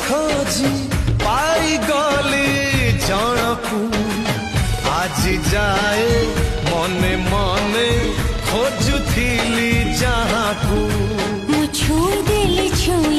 खोजी पाई गली जनकू आज जाए मने मने खोजुथिली जहाँ को मु छुई देली छुई